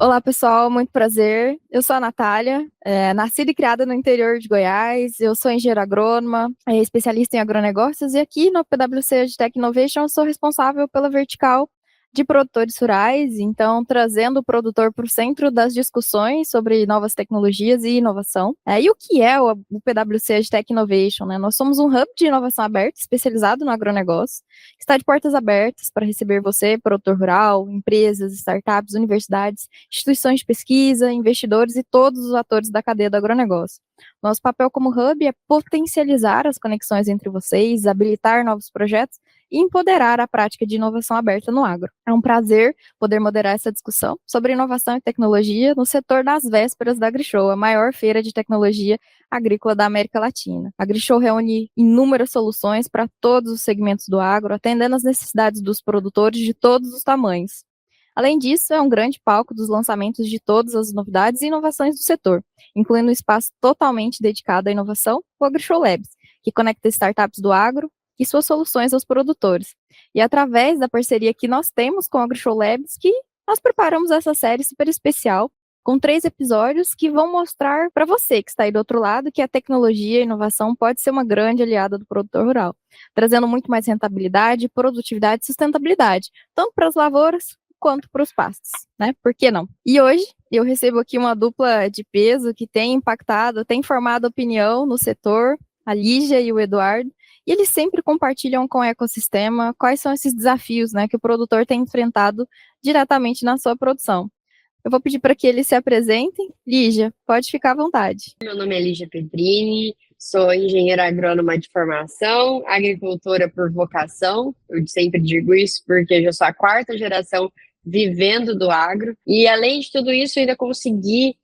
Olá, pessoal, muito prazer. Eu sou a Natália, nascida e criada no interior de Goiás. Eu sou engenheira agrônoma, especialista em agronegócios, e aqui no PwC EdTech Innovation eu sou responsável pela vertical de produtores rurais, então trazendo o produtor para o centro das discussões sobre novas tecnologias e inovação. E o que é o PwC EdTech Innovation, né? Nós somos um hub de inovação aberta especializado no agronegócio, que está de portas abertas para receber você, produtor rural, empresas, startups, universidades, instituições de pesquisa, investidores e todos os atores da cadeia do agronegócio. Nosso papel como hub é potencializar as conexões entre vocês, habilitar novos projetos e empoderar a prática de inovação aberta no agro. É um prazer poder moderar essa discussão sobre inovação e tecnologia no setor das vésperas da AgriShow, a maior feira de tecnologia agrícola da América Latina. A AgriShow reúne inúmeras soluções para todos os segmentos do agro, atendendo às necessidades dos produtores de todos os tamanhos. Além disso, é um grande palco dos lançamentos de todas as novidades e inovações do setor, incluindo um espaço totalmente dedicado à inovação, o AgriShow Labs, que conecta startups do agro e suas soluções aos produtores. E através da parceria que nós temos com a AgriShow Labs, que nós preparamos essa série super especial, com 3 episódios que vão mostrar para você que está aí do outro lado que a tecnologia e a inovação pode ser uma grande aliada do produtor rural, trazendo muito mais rentabilidade, produtividade e sustentabilidade, tanto para as lavouras quanto para os pastos, né? Por que não? E hoje eu recebo aqui uma dupla de peso que tem impactado, tem formado opinião no setor, a Lígia e o Eduardo, e eles sempre compartilham com o ecossistema quais são esses desafios, né, que o produtor tem enfrentado diretamente na sua produção. Eu vou pedir para que eles se apresentem. Lígia, pode ficar à vontade. Meu nome é Lígia Pedrini, sou engenheira agrônoma de formação, agricultora por vocação. Eu sempre digo isso porque eu já sou a 4ª geração vivendo do agro. E, além de tudo isso, ainda consegui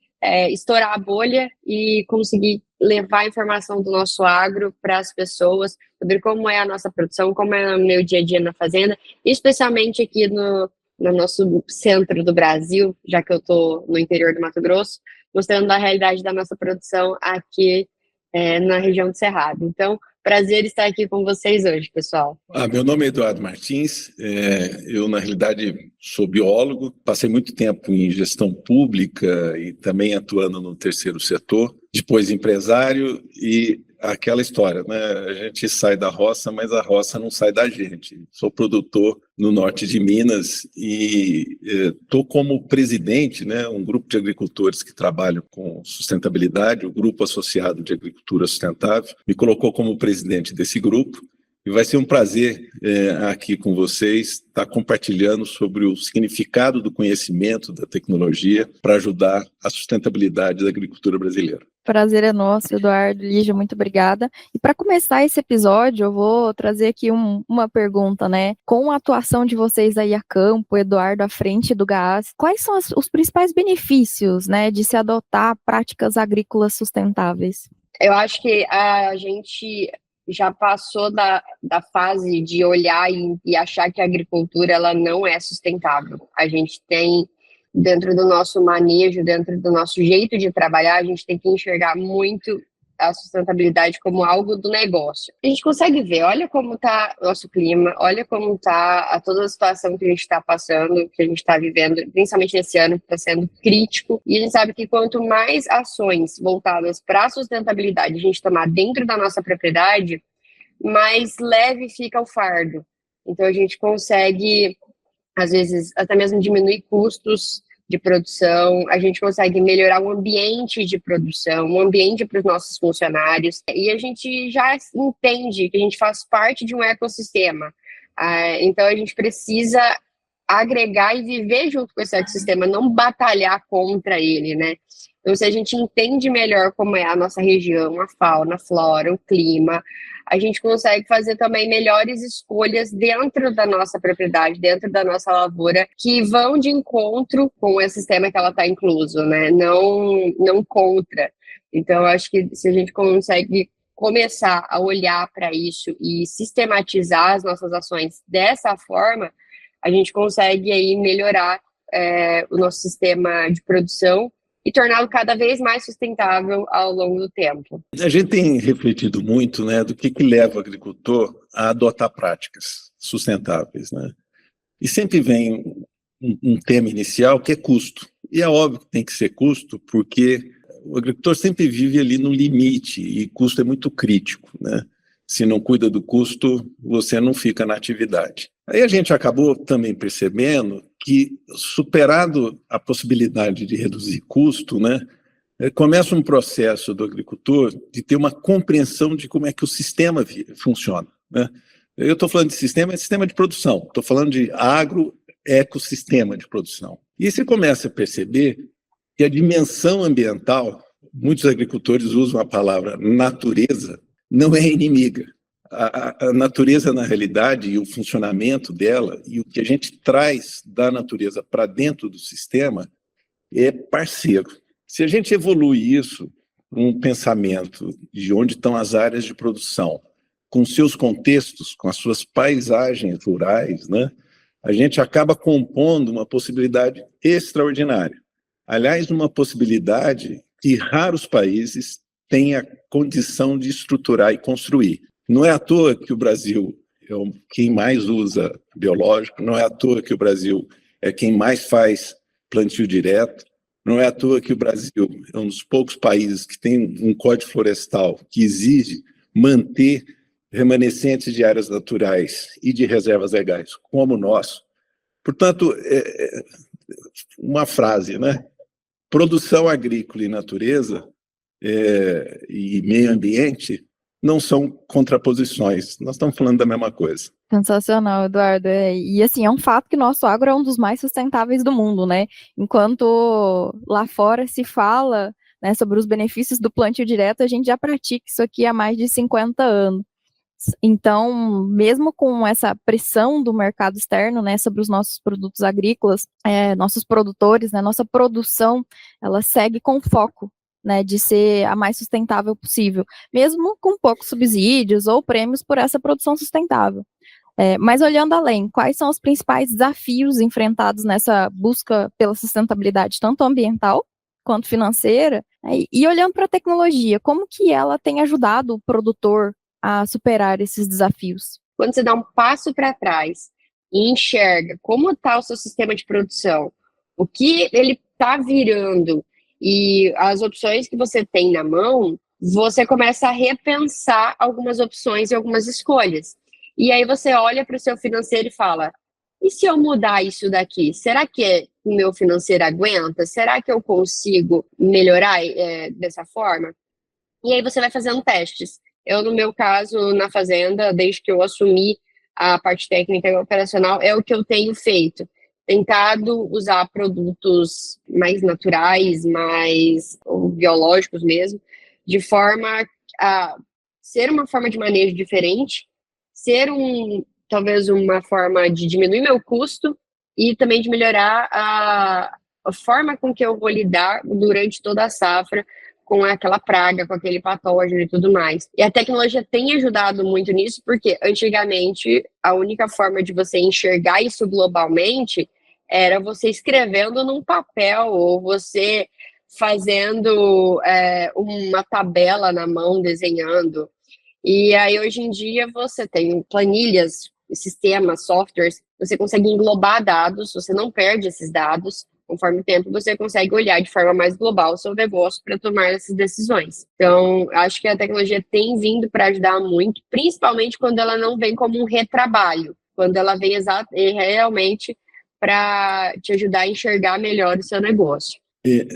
estourar a bolha e conseguir levar a informação do nosso agro para as pessoas, saber como é a nossa produção, como é o meu dia a dia na fazenda, especialmente aqui no nosso centro do Brasil, já que eu estou no interior do Mato Grosso, mostrando a realidade da nossa produção aqui na região do Cerrado. Então, prazer estar aqui com vocês hoje, pessoal. Meu nome é Eduardo Martins, eu, na realidade, sou biólogo, passei muito tempo em gestão pública e também atuando no terceiro setor, depois empresário e aquela história, né? A gente sai da roça, mas a roça não sai da gente. Sou produtor no norte de Minas e estou como presidente, né, um grupo de agricultores que trabalham com sustentabilidade, o Grupo Associado de Agricultura Sustentável, me colocou como presidente desse grupo. E vai ser um prazer aqui com vocês estar compartilhando sobre o significado do conhecimento da tecnologia para ajudar a sustentabilidade da agricultura brasileira. Prazer é nosso, Eduardo, Lígia, muito obrigada. E para começar esse episódio, eu vou trazer aqui uma pergunta, né? Com a atuação de vocês aí a campo, Eduardo à frente do GAAS, quais são os principais benefícios, né, de se adotar práticas agrícolas sustentáveis? Eu acho que a gente já passou da fase de olhar e achar que a agricultura ela não é sustentável. A gente tem, dentro do nosso manejo, dentro do nosso jeito de trabalhar, a gente tem que enxergar muito a sustentabilidade como algo do negócio. A gente consegue ver, olha como está o nosso clima, olha como está toda a situação que a gente está passando, que a gente está vivendo, principalmente nesse ano, que está sendo crítico, e a gente sabe que quanto mais ações voltadas para a sustentabilidade a gente tomar dentro da nossa propriedade, mais leve fica o fardo. Então a gente consegue, às vezes, até mesmo diminuir custos de produção, a gente consegue melhorar o ambiente de produção, o ambiente para os nossos funcionários, e a gente já entende que a gente faz parte de um ecossistema. Então a gente precisa agregar e viver junto com esse ecossistema, não batalhar contra ele, né? Então, se a gente entende melhor como é a nossa região, a fauna, a flora, o clima, a gente consegue fazer também melhores escolhas dentro da nossa propriedade, dentro da nossa lavoura, que vão de encontro com o sistema que ela está incluso, né? Não contra. Então, eu acho que se a gente consegue começar a olhar para isso e sistematizar as nossas ações dessa forma, a gente consegue aí melhorar o nosso sistema de produção e torná-lo cada vez mais sustentável ao longo do tempo. A gente tem refletido muito, né, do que leva o agricultor a adotar práticas sustentáveis, né? E sempre vem um tema inicial que é custo. E é óbvio que tem que ser custo, porque o agricultor sempre vive ali no limite e custo é muito crítico, né? Se não cuida do custo, você não fica na atividade. Aí a gente acabou também percebendo que, superado a possibilidade de reduzir custo, né, começa um processo do agricultor de ter uma compreensão de como é que o sistema funciona, né? Eu estou falando de sistema, é sistema de produção, estou falando de agroecossistema de produção. E você começa a perceber que a dimensão ambiental, muitos agricultores usam a palavra natureza, não é inimiga. A natureza, na realidade, e o funcionamento dela, e o que a gente traz da natureza para dentro do sistema, é parceiro. Se a gente evolui isso, um pensamento de onde estão as áreas de produção, com seus contextos, com as suas paisagens rurais, né, a gente acaba compondo uma possibilidade extraordinária. Aliás, uma possibilidade que raros países têm a condição de estruturar e construir. Não é à toa que o Brasil é quem mais usa biológico, não é à toa que o Brasil é quem mais faz plantio direto, não é à toa que o Brasil é um dos poucos países que tem um código florestal que exige manter remanescentes de áreas naturais e de reservas legais, como o nosso. Portanto, uma frase, né? Produção agrícola e natureza e meio ambiente não são contraposições, nós estamos falando da mesma coisa. Sensacional, Eduardo. E assim, é um fato que nosso agro é um dos mais sustentáveis do mundo, né? Enquanto lá fora se fala, né, sobre os benefícios do plantio direto, a gente já pratica isso aqui há mais de 50 anos. Então, mesmo com essa pressão do mercado externo, né, sobre os nossos produtos agrícolas, nossos produtores, né, nossa produção, ela segue com foco, né, de ser a mais sustentável possível, mesmo com poucos subsídios ou prêmios por essa produção sustentável. Mas olhando além, quais são os principais desafios enfrentados nessa busca pela sustentabilidade, tanto ambiental quanto financeira, né, e olhando para a tecnologia, como que ela tem ajudado o produtor a superar esses desafios? Quando você dá um passo para trás e enxerga como está o seu sistema de produção, o que ele está virando e as opções que você tem na mão, você começa a repensar algumas opções e algumas escolhas. E aí você olha para o seu financeiro e fala, e se eu mudar isso daqui? Será que o meu financeiro aguenta? Será que eu consigo melhorar dessa forma? E aí você vai fazendo testes. Eu, no meu caso, na fazenda, desde que eu assumi a parte técnica e operacional, é o que eu tenho feito. Tentado usar produtos mais naturais, mais biológicos mesmo, de forma a ser uma forma de manejo diferente, ser talvez uma forma de diminuir meu custo e também de melhorar a forma com que eu vou lidar durante toda a safra, com aquela praga, com aquele patógeno e tudo mais. E a tecnologia tem ajudado muito nisso, porque antigamente a única forma de você enxergar isso globalmente era você escrevendo num papel ou você fazendo uma tabela na mão, desenhando. E aí hoje em dia você tem planilhas, sistemas, softwares, você consegue englobar dados, você não perde esses dados. Conforme o tempo, você consegue olhar de forma mais global o seu negócio para tomar essas decisões. Então, acho que a tecnologia tem vindo para ajudar muito, principalmente quando ela não vem como um retrabalho, quando ela vem realmente para te ajudar a enxergar melhor o seu negócio.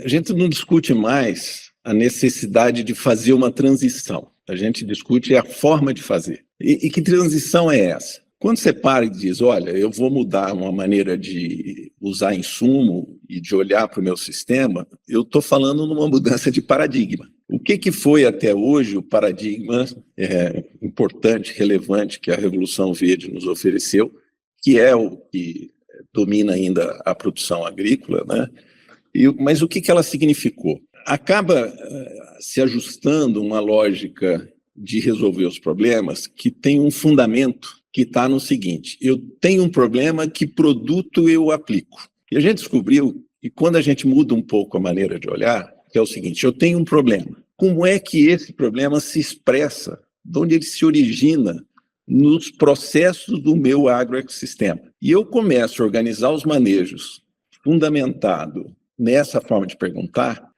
A gente não discute mais a necessidade de fazer uma transição. A gente discute a forma de fazer. E que transição é essa? Quando você para e diz, olha, eu vou mudar uma maneira de usar insumo e de olhar para o meu sistema, eu estou falando numa mudança de paradigma. O que foi até hoje o paradigma importante, relevante, que a Revolução Verde nos ofereceu, que é o que domina ainda a produção agrícola, né? Mas o que ela significou? Acaba se ajustando uma lógica de resolver os problemas que tem um fundamento que está no seguinte, eu tenho um problema, que produto eu aplico? E a gente descobriu que quando a gente muda um pouco a maneira de olhar, que é o seguinte, eu tenho um problema, como é que esse problema se expressa? De onde ele se origina nos processos do meu agroecossistema? E eu começo a organizar os manejos fundamentado nessa forma de perguntar,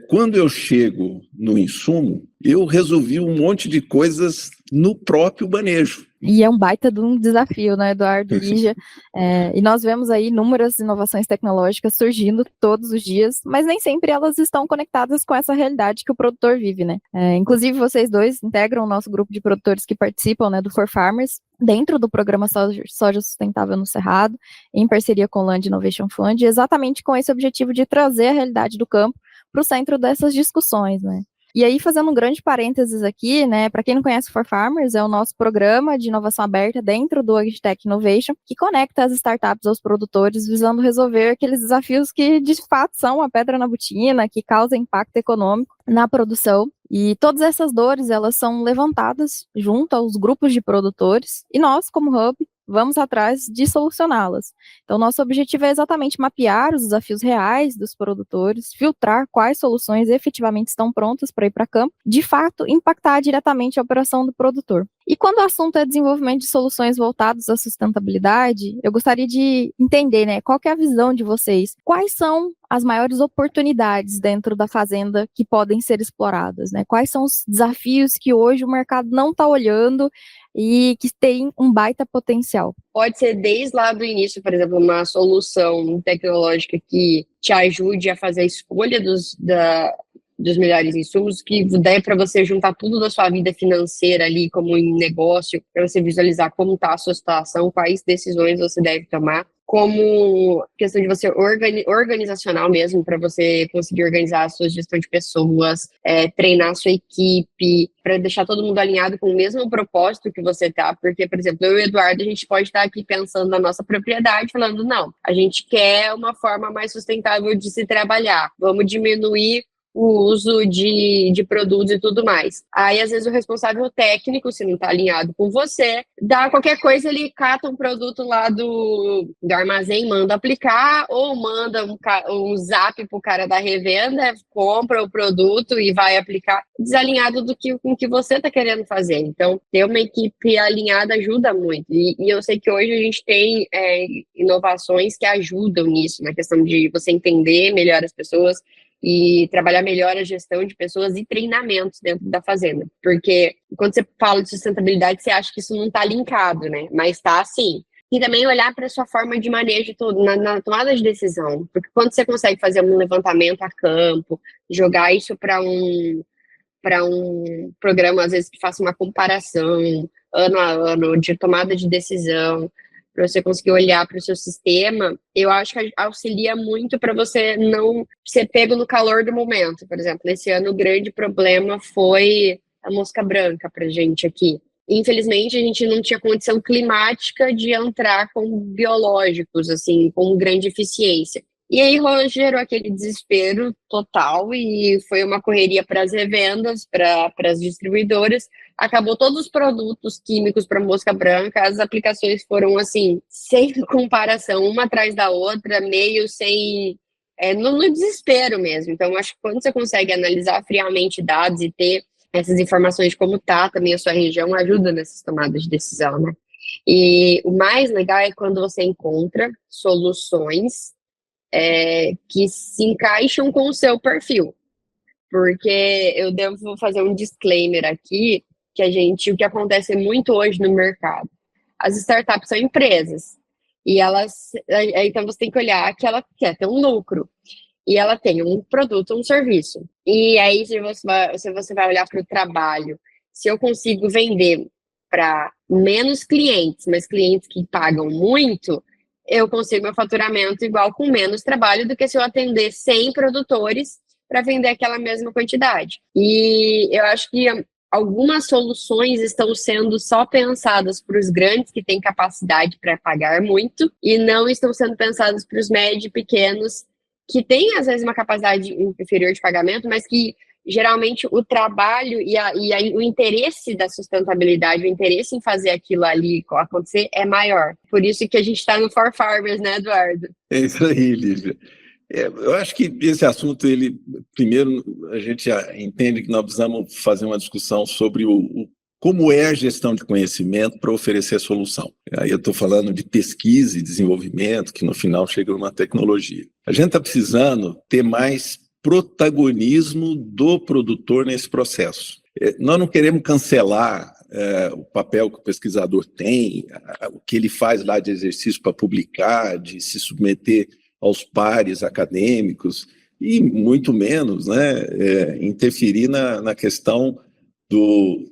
quando eu chego no insumo, eu resolvi um monte de coisas no próprio manejo. E é um baita de um desafio, né, Eduardo e Lígia? E nós vemos aí inúmeras inovações tecnológicas surgindo todos os dias, mas nem sempre elas estão conectadas com essa realidade que o produtor vive, né? Inclusive, vocês dois integram o nosso grupo de produtores que participam, né, do For Farmers, dentro do programa Soja Sustentável no Cerrado, em parceria com o Land Innovation Fund, exatamente com esse objetivo de trazer a realidade do campo para o centro dessas discussões, né? E aí, fazendo um grande parênteses aqui, né, para quem não conhece o For Farmers, é o nosso programa de inovação aberta dentro do AgriTech Innovation, que conecta as startups aos produtores, visando resolver aqueles desafios que, de fato, são a pedra na botina, que causam impacto econômico na produção. E todas essas dores, elas são levantadas junto aos grupos de produtores, e nós, como Hub, vamos atrás de solucioná-las. Então, nosso objetivo é exatamente mapear os desafios reais dos produtores, filtrar quais soluções efetivamente estão prontas para ir para campo, de fato, impactar diretamente a operação do produtor. E quando o assunto é desenvolvimento de soluções voltadas à sustentabilidade, eu gostaria de entender, né, qual que é a visão de vocês? Quais são as maiores oportunidades dentro da fazenda que podem ser exploradas, né? Quais são os desafios que hoje o mercado não está olhando e que tem um baita potencial? Pode ser desde lá do início, por exemplo, uma solução tecnológica que te ajude a fazer a escolha dos melhores insumos, que dê para você juntar tudo da sua vida financeira ali, como em negócio, para você visualizar como está a sua situação, quais decisões você deve tomar, como questão de você organizacional mesmo, para você conseguir organizar a sua gestão de pessoas, treinar a sua equipe, para deixar todo mundo alinhado com o mesmo propósito que você tá, porque, por exemplo, eu e o Eduardo, a gente pode estar aqui pensando na nossa propriedade, falando, não, a gente quer uma forma mais sustentável de se trabalhar, vamos diminuir o uso de produtos e tudo mais. Aí, às vezes, o responsável técnico, se não está alinhado com você, dá qualquer coisa, ele cata um produto lá do armazém, manda aplicar, ou manda um zap pro cara da revenda, compra o produto e vai aplicar, desalinhado com o que você está querendo fazer. Então, ter uma equipe alinhada ajuda muito. E eu sei que hoje a gente tem inovações que ajudam nisso, na questão de você entender melhor as pessoas, e trabalhar melhor a gestão de pessoas e treinamentos dentro da fazenda. Porque quando você fala de sustentabilidade, você acha que isso não está linkado, né? Mas está sim. E também olhar para a sua forma de manejo na tomada de decisão. Porque quando você consegue fazer um levantamento a campo, jogar isso para um programa, às vezes, que faça uma comparação ano a ano de tomada de decisão, para você conseguir olhar para o seu sistema, eu acho que auxilia muito para você não ser pego no calor do momento. Por exemplo, esse ano o grande problema foi a mosca branca para a gente aqui. Infelizmente, a gente não tinha condição climática de entrar com biológicos, assim, com grande eficiência. E aí gerou aquele desespero total e foi uma correria para as revendas, para as distribuidoras. Acabou todos os produtos químicos para mosca branca, as aplicações foram assim, sem comparação, uma atrás da outra, meio sem... no desespero mesmo. Então, acho que quando você consegue analisar friamente dados e ter essas informações de como está também a sua região, ajuda nessas tomadas de decisão, né? E o mais legal é quando você encontra soluções que se encaixam com o seu perfil. Porque eu devo fazer um disclaimer aqui, que o que acontece muito hoje no mercado. As startups são empresas, e então você tem que olhar que ela quer ter um lucro, e ela tem um produto, um serviço. E aí, se você vai olhar para o trabalho, se eu consigo vender para menos clientes, mas clientes que pagam muito, eu consigo meu faturamento igual com menos trabalho do que se eu atender 100 produtores para vender aquela mesma quantidade. E eu acho que algumas soluções estão sendo só pensadas para os grandes que têm capacidade para pagar muito e não estão sendo pensadas para os médios e pequenos que têm, às vezes, uma capacidade inferior de pagamento, mas que geralmente o trabalho e o interesse da sustentabilidade, o interesse em fazer aquilo ali acontecer é maior. Por isso que a gente está no For Farmers, né, Eduardo? É isso aí, Lívia. Eu acho que esse assunto, primeiro, a gente já entende que nós precisamos fazer uma discussão sobre o como é a gestão de conhecimento para oferecer a solução. Aí eu estou falando de pesquisa e desenvolvimento, que no final chega numa tecnologia. A gente está precisando ter mais protagonismo do produtor nesse processo. Nós não queremos cancelar o papel que o pesquisador tem, o que ele faz lá de exercício para publicar, de se submeter aos pares acadêmicos, e muito menos, né, interferir na questão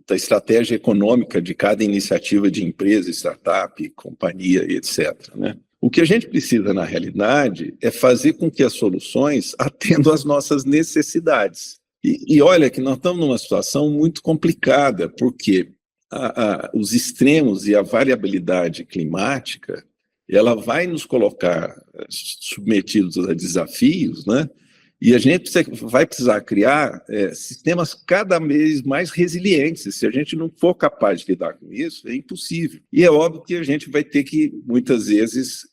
da estratégia econômica de cada iniciativa de empresa, startup, companhia, etc., né? O que a gente precisa, na realidade, é fazer com que as soluções atendam às nossas necessidades. E olha que nós estamos numa situação muito complicada, porque os extremos e a variabilidade climática, ela vai nos colocar submetidos a desafios, né? E a gente vai precisar criar sistemas cada vez mais resilientes. Se a gente não for capaz de lidar com isso, é impossível. E é óbvio que a gente vai ter que, muitas vezes,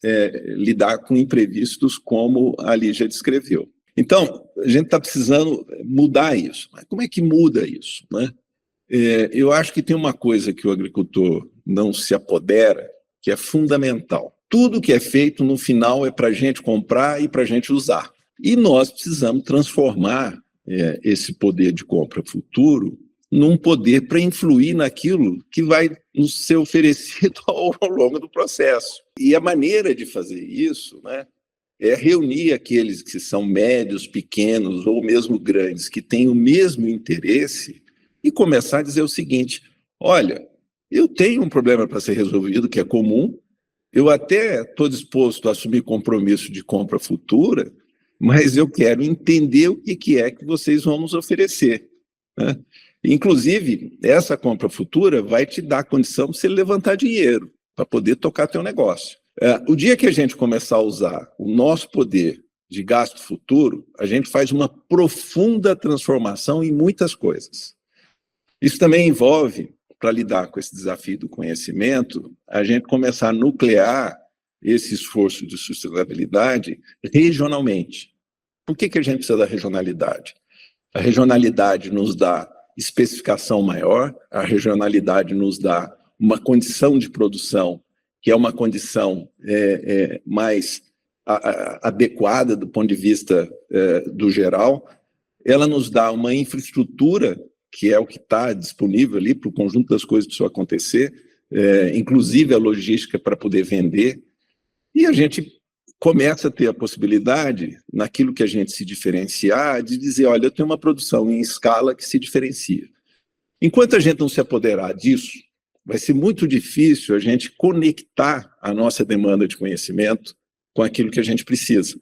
lidar com imprevistos, como a Lígia descreveu. Então, a gente está precisando mudar isso. Mas como é que muda isso, né? Eu acho que tem uma coisa que o agricultor não se apodera, que é fundamental. Tudo que é feito, no final, é para a gente comprar e para a gente usar. E nós precisamos transformar esse poder de compra futuro num poder para influir naquilo que vai nos ser oferecido ao longo do processo. E a maneira de fazer isso, né, é reunir aqueles que são médios, pequenos ou mesmo grandes, que têm o mesmo interesse, e começar a dizer o seguinte: olha, eu tenho um problema para ser resolvido que é comum, eu até estou disposto a assumir compromisso de compra futura, mas eu quero entender o que é que vocês vão nos oferecer, né? Inclusive, essa compra futura vai te dar condição de você levantar dinheiro para poder tocar teu negócio. O dia que a gente começar a usar o nosso poder de gasto futuro, a gente faz uma profunda transformação em muitas coisas. Isso também envolve, para lidar com esse desafio do conhecimento, a gente começar a nuclear esse esforço de sustentabilidade regionalmente. Por que a gente precisa da regionalidade? A regionalidade nos dá especificação maior, a regionalidade nos dá uma condição de produção que é uma condição mais adequada do ponto de vista do geral. Ela nos dá uma infraestrutura, que é o que está disponível ali para o conjunto das coisas que precisam acontecer, inclusive a logística para poder vender. E a gente começa a ter a possibilidade, naquilo que a gente se diferenciar, de dizer: olha, eu tenho uma produção em escala que se diferencia. Enquanto a gente não se apoderar disso, vai ser muito difícil a gente conectar a nossa demanda de conhecimento com aquilo que a gente precisa.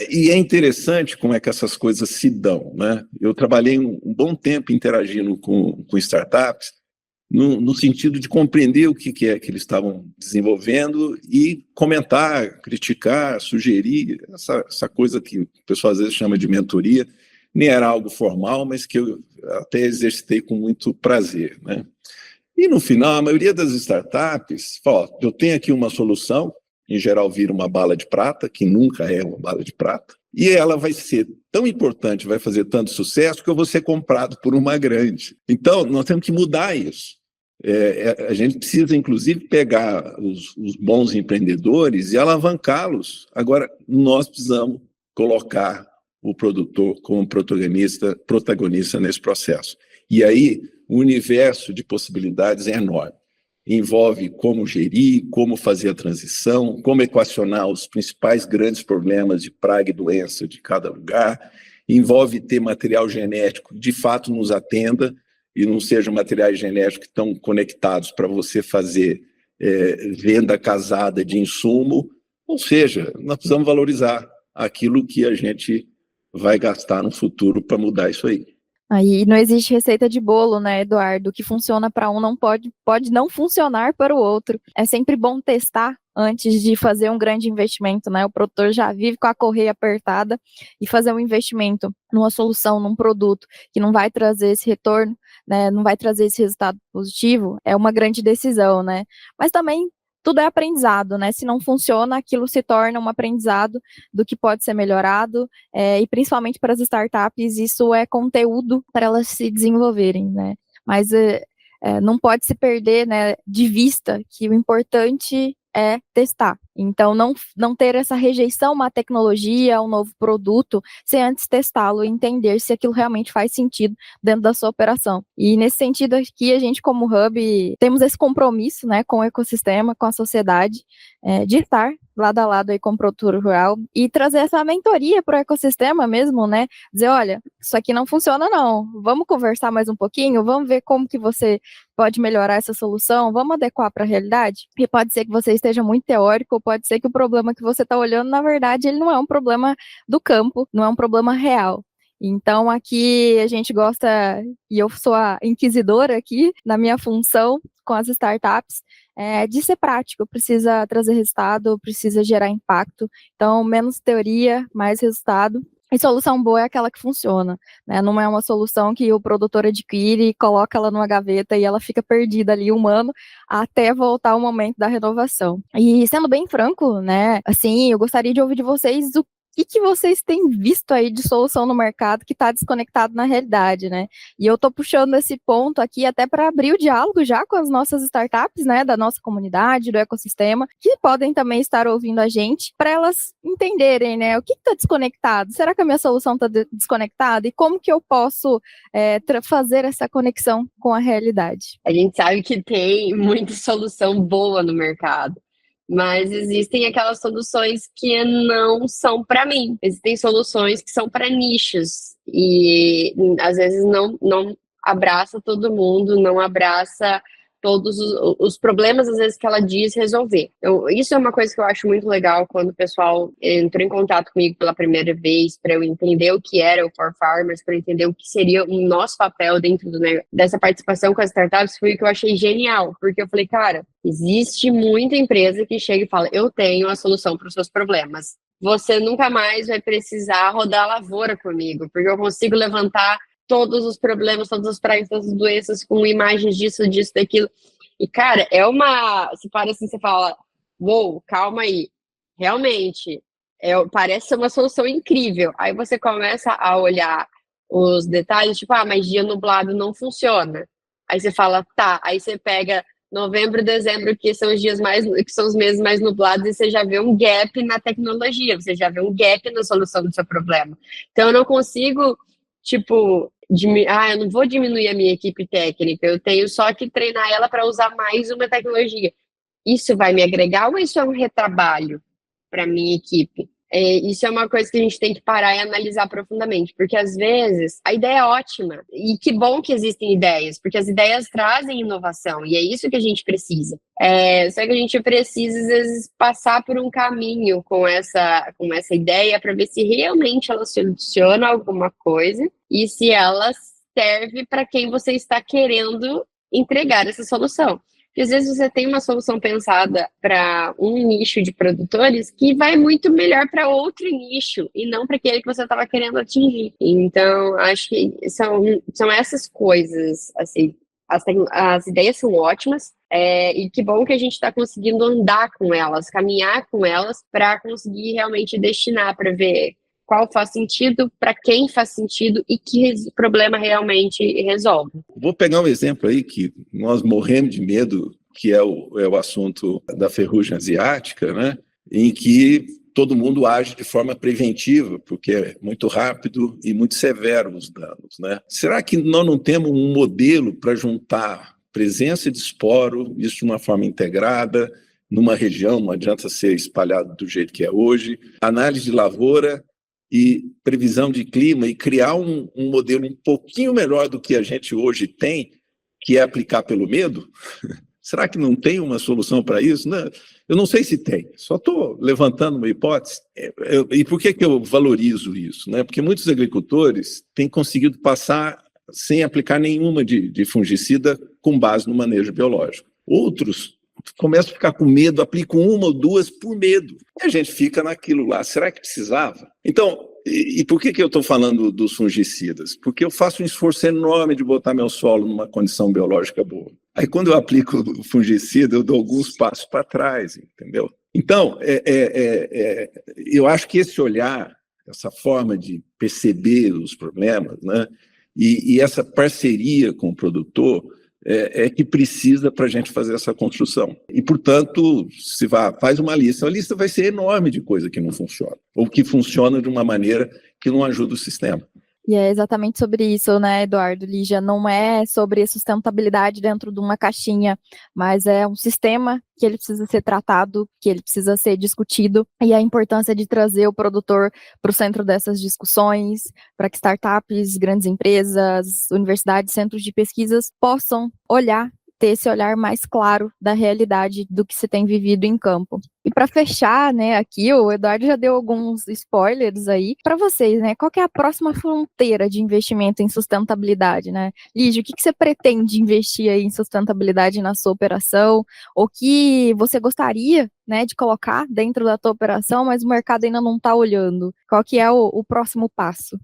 E é interessante como é que essas coisas se dão, né? Eu trabalhei um bom tempo interagindo com startups, no sentido de compreender o que é que eles estavam desenvolvendo e comentar, criticar, sugerir, essa coisa que o pessoal às vezes chama de mentoria. Nem era algo formal, mas que eu até exercitei com muito prazer, né? E no final, a maioria das startups fala: eu tenho aqui uma solução, em geral vira uma bala de prata, que nunca é uma bala de prata, e ela vai ser tão importante, vai fazer tanto sucesso, que eu vou ser comprado por uma grande. Então, nós temos que mudar isso. A gente precisa, inclusive, pegar os bons empreendedores e alavancá-los. Agora, nós precisamos colocar o produtor como protagonista nesse processo. E aí, o universo de possibilidades é enorme. Envolve como gerir, como fazer a transição, como equacionar os principais grandes problemas de praga e doença de cada lugar. Envolve ter material genético que, de fato, nos atenda e não sejam materiais genéticos que estão conectados para você fazer venda casada de insumo. Ou seja, nós precisamos valorizar aquilo que a gente vai gastar no futuro para mudar isso aí. Aí não existe receita de bolo, né, Eduardo? O que funciona para um não pode não funcionar para o outro. É sempre bom testar antes de fazer um grande investimento, né? O produtor já vive com a correia apertada, e fazer um investimento numa solução, num produto que não vai trazer esse retorno, né, não vai trazer esse resultado positivo, é uma grande decisão, né? Mas também tudo é aprendizado, né? Se não funciona, aquilo se torna um aprendizado do que pode ser melhorado, e principalmente para as startups, isso é conteúdo para elas se desenvolverem, né? Mas não pode se perder, né, de vista que o importante é testar. Então, não ter essa rejeição a uma tecnologia, a um novo produto, sem antes testá-lo e entender se aquilo realmente faz sentido dentro da sua operação. E nesse sentido aqui, a gente como Hub, temos esse compromisso, né, com o ecossistema, com a sociedade, de estar lado a lado aí com o produtor rural e trazer essa mentoria para o ecossistema mesmo, né? Dizer, olha, isso aqui não funciona não, vamos conversar mais um pouquinho, vamos ver como que você pode melhorar essa solução, vamos adequar para a realidade? E pode ser que você esteja muito teórico, ou pode ser que o problema que você está olhando, na verdade, ele não é um problema do campo, não é um problema real. Então, aqui a gente gosta, e eu sou a inquisidora aqui, na minha função com as startups, de ser prático, precisa trazer resultado, precisa gerar impacto. Então, menos teoria, mais resultado. E solução boa é aquela que funciona, né? Não é uma solução que o produtor adquire, coloca ela numa gaveta e ela fica perdida ali um ano até voltar o momento da renovação. E sendo bem franco, né? Assim, eu gostaria de ouvir de vocês o que vocês têm visto aí de solução no mercado que está desconectado na realidade, né? E eu estou puxando esse ponto aqui até para abrir o diálogo já com as nossas startups, né, da nossa comunidade, do ecossistema, que podem também estar ouvindo a gente, para elas entenderem, né, o que está desconectado? Será que a minha solução está desconectada? E como que eu posso fazer essa conexão com a realidade? A gente sabe que tem muita solução boa no mercado, mas existem aquelas soluções que não são para mim. Existem soluções que são para nichos e às vezes não abraça todo mundo, não abraça todos os problemas, às vezes, que ela diz resolver. Então, isso é uma coisa que eu acho muito legal quando o pessoal entrou em contato comigo pela primeira vez, para eu entender o que era o For Farmers, para entender o que seria o nosso papel dentro dessa participação com as startups, foi o que eu achei genial, porque eu falei, cara, existe muita empresa que chega e fala, eu tenho a solução para os seus problemas. Você nunca mais vai precisar rodar a lavoura comigo, porque eu consigo levantar todos os problemas, todas as pragas, todas as doenças com imagens disso, daquilo. E, cara, você para assim, você fala, uou, calma aí. Realmente, parece ser uma solução incrível. Aí você começa a olhar os detalhes, tipo, mas dia nublado não funciona. Aí você fala, tá. Aí você pega novembro, dezembro, que são os meses mais nublados, e você já vê um gap na tecnologia, você já vê um gap na solução do seu problema. Então, eu não consigo, tipo, eu não vou diminuir a minha equipe técnica, eu tenho só que treinar ela para usar mais uma tecnologia. Isso vai me agregar ou isso é um retrabalho para a minha equipe? Isso é uma coisa que a gente tem que parar e analisar profundamente, porque às vezes a ideia é ótima, e que bom que existem ideias, porque as ideias trazem inovação, e é isso que a gente precisa. Só que a gente precisa, às vezes, passar por um caminho com essa ideia para ver se realmente ela soluciona alguma coisa e se ela serve para quem você está querendo entregar essa solução. Porque às vezes você tem uma solução pensada para um nicho de produtores que vai muito melhor para outro nicho e não para aquele que você estava querendo atingir. Então, acho que são essas coisas, assim, as ideias são ótimas, e que bom que a gente está conseguindo andar com elas, caminhar com elas para conseguir realmente destinar para ver qual faz sentido, para quem faz sentido e que problema realmente resolve. Vou pegar um exemplo aí que nós morremos de medo, que é o assunto da ferrugem asiática, né? Em que todo mundo age de forma preventiva, porque é muito rápido e muito severo os danos, né? Será que nós não temos um modelo para juntar presença de esporo, isso de uma forma integrada, numa região, não adianta ser espalhado do jeito que é hoje, análise de lavoura e previsão de clima, e criar um modelo um pouquinho melhor do que a gente hoje tem, que é aplicar pelo medo? Será que não tem uma solução para isso? Não, eu não sei se tem, só estou levantando uma hipótese. E por que eu valorizo isso? Né? Porque muitos agricultores têm conseguido passar sem aplicar nenhuma de fungicida com base no manejo biológico. Outros começam a ficar com medo, aplicam uma ou duas por medo. E a gente fica naquilo lá. Será que precisava? Então, e por que eu estou falando dos fungicidas? Porque eu faço um esforço enorme de botar meu solo numa condição biológica boa. Aí, quando eu aplico o fungicida, eu dou alguns passos para trás, entendeu? Então, eu acho que esse olhar, essa forma de perceber os problemas, né, e essa parceria com o produtor é que precisa para a gente fazer essa construção. E, portanto, faz uma lista. A lista vai ser enorme de coisa que não funciona, ou que funciona de uma maneira que não ajuda o sistema. E é exatamente sobre isso, né, Eduardo, Lígia? Não é sobre sustentabilidade dentro de uma caixinha, mas é um sistema que ele precisa ser tratado, que ele precisa ser discutido, e a importância de trazer o produtor para o centro dessas discussões, para que startups, grandes empresas, universidades, centros de pesquisas possam ter esse olhar mais claro da realidade do que se tem vivido em campo. E para fechar, né, aqui, o Eduardo já deu alguns spoilers aí para vocês, né? Qual que é a próxima fronteira de investimento em sustentabilidade, né? Lígia, o que você pretende investir aí em sustentabilidade na sua operação? O que você gostaria, né, de colocar dentro da tua operação, mas o mercado ainda não está olhando? Qual que é o próximo passo?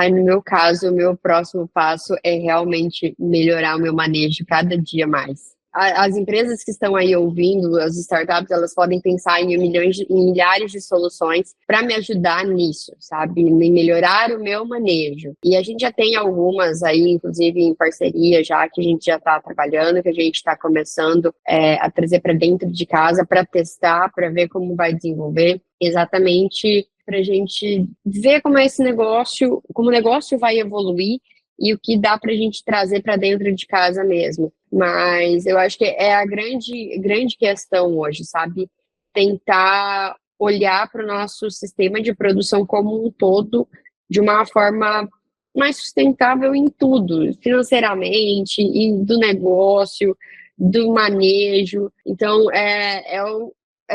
No meu caso, o meu próximo passo é realmente melhorar o meu manejo cada dia mais. As empresas que estão aí ouvindo, as startups, elas podem pensar em milhares de soluções para me ajudar nisso, sabe? Em melhorar o meu manejo. E a gente já tem algumas aí, inclusive em parceria já, que a gente já está trabalhando, que a gente está começando a trazer para dentro de casa, para testar, para ver como vai desenvolver. Exatamente para a gente ver como é esse negócio, como o negócio vai evoluir e o que dá para a gente trazer para dentro de casa mesmo. Mas eu acho que é a grande questão hoje, sabe? Tentar olhar para o nosso sistema de produção como um todo de uma forma mais sustentável em tudo, financeiramente, do negócio, do manejo. Então, é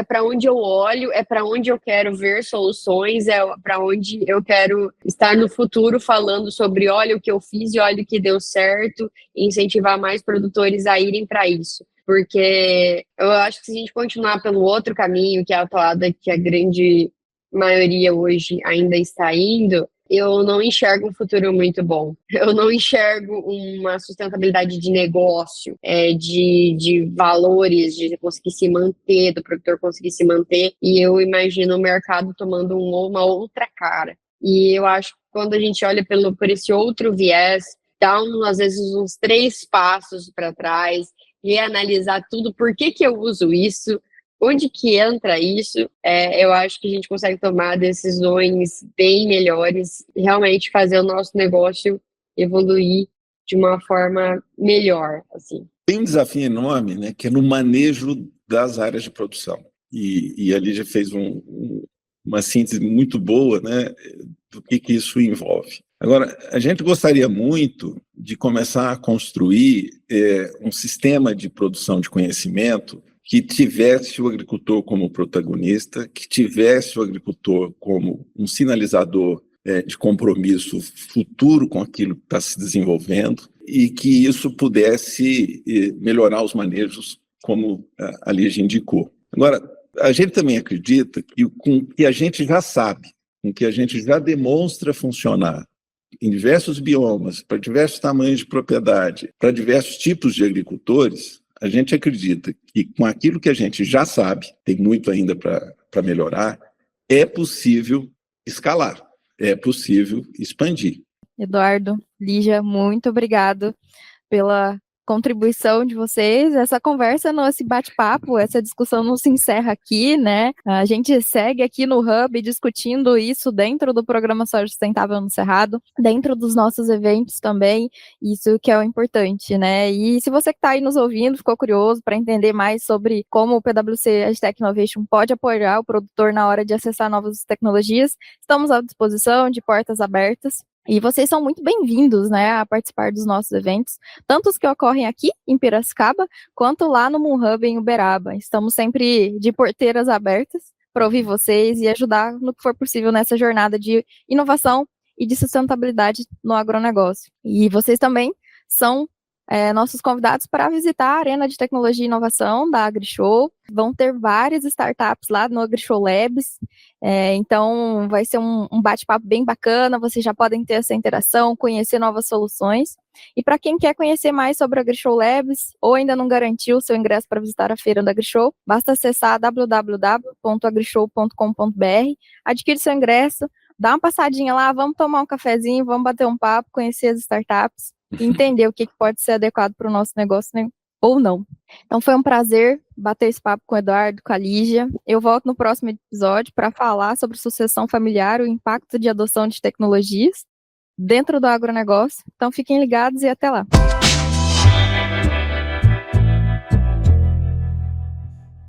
para onde eu olho, é para onde eu quero ver soluções, é para onde eu quero estar no futuro falando sobre olha o que eu fiz e olha o que deu certo, e incentivar mais produtores a irem para isso. Porque eu acho que se a gente continuar pelo outro caminho, que é a toada que a grande maioria hoje ainda está indo, eu não enxergo um futuro muito bom. Eu não enxergo uma sustentabilidade de negócio, de valores, de conseguir se manter, do produtor conseguir se manter, e eu imagino o mercado tomando uma outra cara. E eu acho que quando a gente olha por esse outro viés, dá às vezes uns 3 passos para trás, reanalisar tudo, por que eu uso isso, onde que entra isso, eu acho que a gente consegue tomar decisões bem melhores e realmente fazer o nosso negócio evoluir de uma forma melhor, assim. Tem um desafio enorme, né, que é no manejo das áreas de produção. E a Lígia fez uma síntese muito boa, né, do que isso envolve. Agora, a gente gostaria muito de começar a construir um sistema de produção de conhecimento que tivesse o agricultor como protagonista, que tivesse o agricultor como um sinalizador de compromisso futuro com aquilo que está se desenvolvendo e que isso pudesse melhorar os manejos, como a Lígia indicou. Agora, a gente também acredita que com o que a gente já sabe, com o que a gente já demonstra funcionar em diversos biomas, para diversos tamanhos de propriedade, para diversos tipos de agricultores, a gente acredita que com aquilo que a gente já sabe, tem muito ainda para melhorar, é possível escalar, é possível expandir. Eduardo, Lígia, muito obrigado pela contribuição de vocês. Essa conversa, esse bate-papo, essa discussão não se encerra aqui, né? A gente segue aqui no Hub discutindo isso dentro do programa Soja Sustentável no Cerrado, dentro dos nossos eventos também, isso que é o importante, né? E se você que está aí nos ouvindo, ficou curioso para entender mais sobre como o PwC AgTech Innovation pode apoiar o produtor na hora de acessar novas tecnologias, estamos à disposição, de portas abertas. E vocês são muito bem-vindos, né, a participar dos nossos eventos, tanto os que ocorrem aqui em Piracicaba, quanto lá no Moon Hub em Uberaba. Estamos sempre de porteiras abertas para ouvir vocês e ajudar no que for possível nessa jornada de inovação e de sustentabilidade no agronegócio. E vocês também são nossos convidados para visitar a Arena de Tecnologia e Inovação da AgriShow. Vão ter várias startups lá no AgriShow Labs, então vai ser um bate-papo bem bacana, vocês já podem ter essa interação, conhecer novas soluções. E para quem quer conhecer mais sobre a AgriShow Labs ou ainda não garantiu o seu ingresso para visitar a feira da AgriShow, basta acessar www.agrishow.com.br, adquire seu ingresso, dá uma passadinha lá, vamos tomar um cafezinho, vamos bater um papo, conhecer as startups e entender o que pode ser adequado para o nosso negócio, né, ou não. Então foi um prazer bater esse papo com o Eduardo, com a Lígia. Eu volto no próximo episódio para falar sobre sucessão familiar, o impacto de adoção de tecnologias dentro do agronegócio. Então fiquem ligados e até lá.